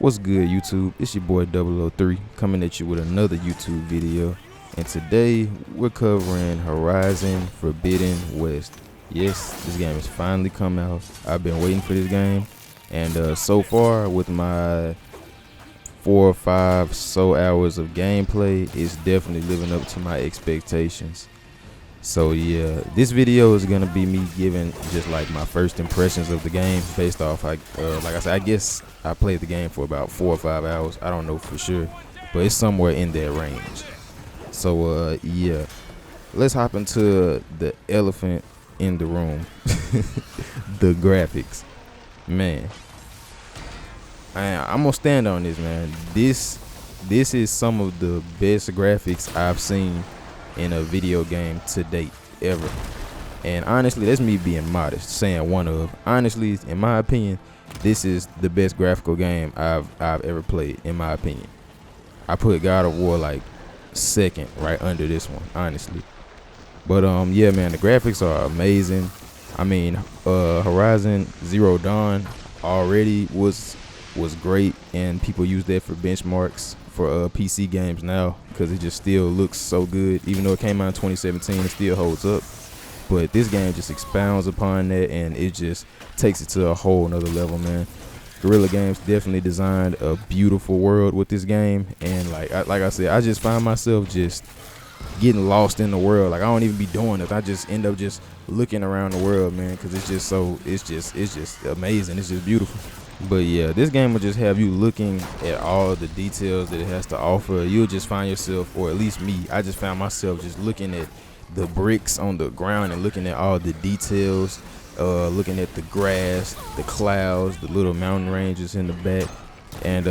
What's good, YouTube? It's your boy 003 coming at you with another YouTube video. And today we're covering Horizon Forbidden West. Yes, this game has finally come out. I've been waiting for this game. And so far, with my 4 or 5 hours of gameplay, it's definitely living up to my expectations. So yeah, this video is gonna be me giving just like my first impressions of the game based off like I said, I guess I played the game for about 4 or 5 hours. I don't know for sure, but it's somewhere in that range. So yeah, let's hop into the elephant in the room. The graphics, man. I'm gonna stand on this, man. This is some of the best graphics I've seen in a video game to date ever. And honestly, that's me being modest, saying one of. Honestly, in my opinion, this is the best graphical game I've ever played, in my opinion. I put God of War like second right under this one, honestly. But yeah, man, the graphics are amazing. I mean, Horizon Zero Dawn already was great, and people use that for benchmarks for PC games now because it just still looks so good. Even though it came out in 2017, it still holds up. But this game just expounds upon that, and it just takes it to a whole nother level, man. Guerrilla Games definitely designed a beautiful world with this game, and like I said, I just find myself just getting lost in the world. Like I don't even be doing it. I just end up just looking around the world, man, because it's just amazing. It's just beautiful. But yeah, this game will just have you looking at all the details that it has to offer. You'll just find yourself, or at least me, I just found myself just looking at the bricks on the ground and looking at all the details, looking at the grass, the clouds, the little mountain ranges in the back. And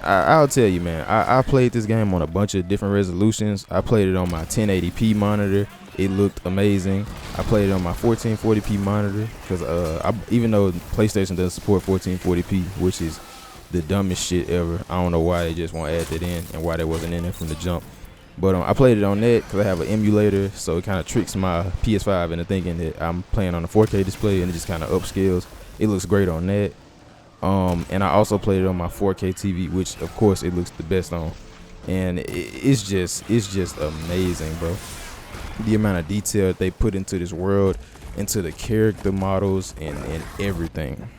I'll tell you, man, I played this game on a bunch of different resolutions. I played it on my 1080p monitor. It looked amazing. I played it on my 1440p monitor because even though PlayStation doesn't support 1440p, which is the dumbest shit ever. I don't know why they just want to add that in and why that wasn't in there from the jump. But I played it on that because I have an emulator, so it kind of tricks my PS5 into thinking that I'm playing on a 4K display, and it just kind of upscales. It looks great on that. And I also played it on my 4K TV, which of course it looks the best on. And it's just amazing, bro. The amount of detail that they put into this world, into the character models, and everything.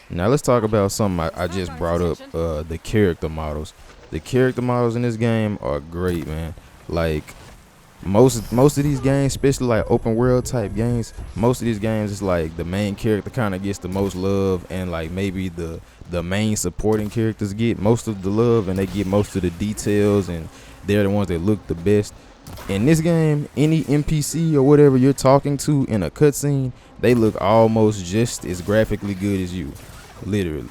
Now let's talk about something I just brought up, the character models. The character models in this game are great, man. Like most of these games, especially like open world type games, most of these games is like the main character kind of gets the most love, and like maybe the main supporting characters get most of the love, and they get most of the details, and they're the ones that look the best. In this game, any NPC or whatever you're talking to in a cutscene, they look almost just as graphically good as you, literally.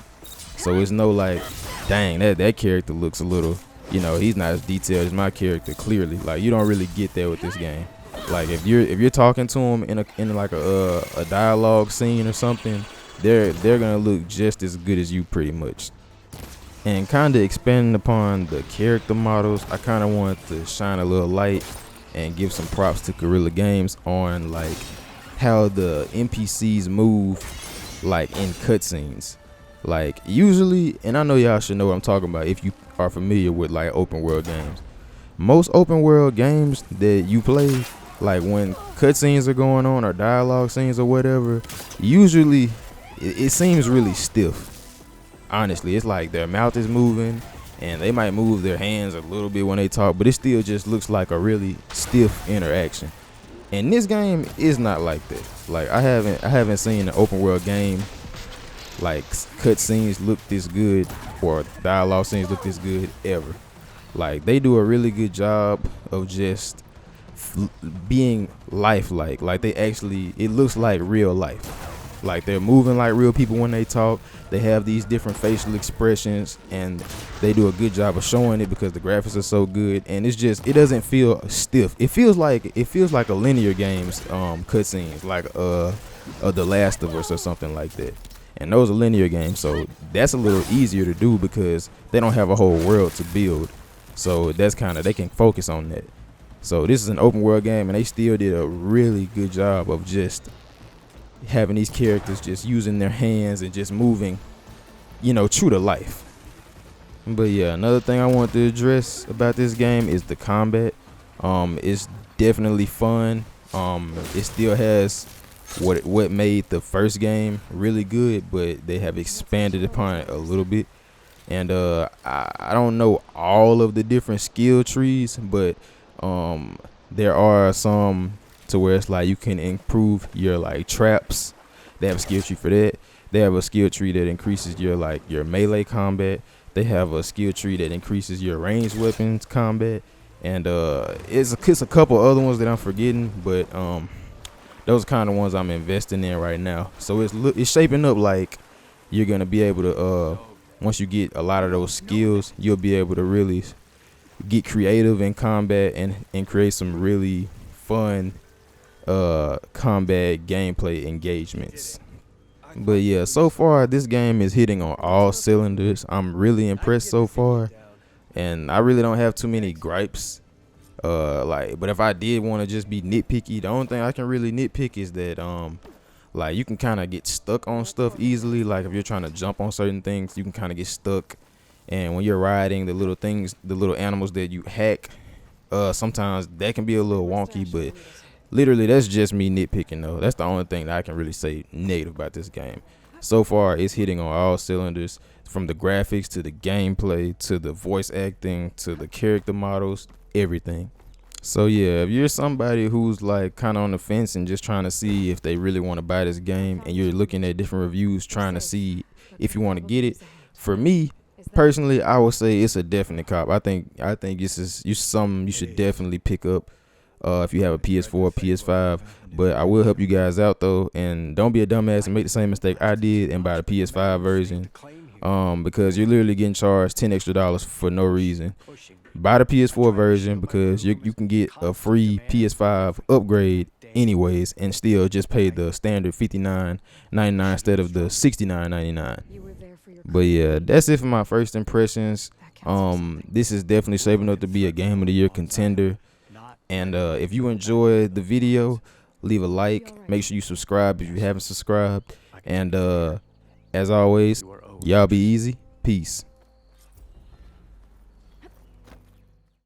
So it's no like, dang, that character looks a little, you know, he's not as detailed as my character. Clearly, like you don't really get that with this game. Like if you're talking to him in like a dialogue scene or something, they're gonna look just as good as you, pretty much. And kind of expanding upon the character models, I kind of want to shine a little light and give some props to Guerrilla Games on like how the NPCs move like in cutscenes. Like usually, and I know y'all should know what I'm talking about if you are familiar with like open world games. Most open world games that you play, like when cutscenes are going on or dialogue scenes or whatever, usually it seems really stiff. Honestly, it's like their mouth is moving and they might move their hands a little bit when they talk, but it still just looks like a really stiff interaction. And this game is not like that. Like I haven't seen an open world game like cutscenes look this good or dialogue scenes look this good ever. Like they do a really good job of just being lifelike. Like they actually, it looks like real life. Like they're moving like real people when they talk. They have these different facial expressions, and they do a good job of showing it because the graphics are so good. And it's just, it doesn't feel stiff. It feels like a linear game's cutscenes, like The Last of Us or something like that. And those are linear games, so that's a little easier to do because they don't have a whole world to build. So that's kind of, they can focus on that. So this is an open world game, and they still did a really good job of just having these characters just using their hands and just moving true to life. But yeah, another thing I want to address about this game is the combat. It's definitely fun. It still has what made the first game really good, but they have expanded upon it a little bit. And I don't know all of the different skill trees, but there are some to where it's like you can improve your like traps. They have a skill tree for that. They have a skill tree that increases your melee combat. They have a skill tree that increases your ranged weapons combat, and it's a couple other ones that I'm forgetting, but those are kind of ones I'm investing in right now. So it's shaping up like you're gonna be able to once you get a lot of those skills, you'll be able to really get creative in combat and create some really fun combat gameplay engagements. But yeah, so far this game is hitting on all cylinders. I'm really impressed so far, and I really don't have too many gripes. But if I did want to just be nitpicky, the only thing I can really nitpick is that like you can kind of get stuck on stuff easily. Like if you're trying to jump on certain things, you can kind of get stuck. And when you're riding the little animals that you hack, sometimes that can be a little wonky. But literally, that's just me nitpicking though. That's the only thing that I can really say negative about this game. So far, it's hitting on all cylinders, from the graphics to the gameplay to the voice acting to the character models, everything. So yeah, if you're somebody who's like kind of on the fence and just trying to see if they really want to buy this game, and you're looking at different reviews trying to see if you want to get it, for me personally, I would say it's a definite cop. I think this is something you should definitely pick up if you have a PS4, PS5. But I will help you guys out though, and don't be a dumbass and make the same mistake I did and buy the PS5 version, because you're literally getting charged $10 extra for no reason. Buy the PS4 version because you can get a free PS5 upgrade anyways, and still just pay the standard $59.99 instead of the $69.99. But yeah, that's it for my first impressions. This is definitely shaping up to be a game of the year contender. And if you enjoyed the video, leave a like. Make sure you subscribe if you haven't subscribed. And as always, y'all be easy. Peace.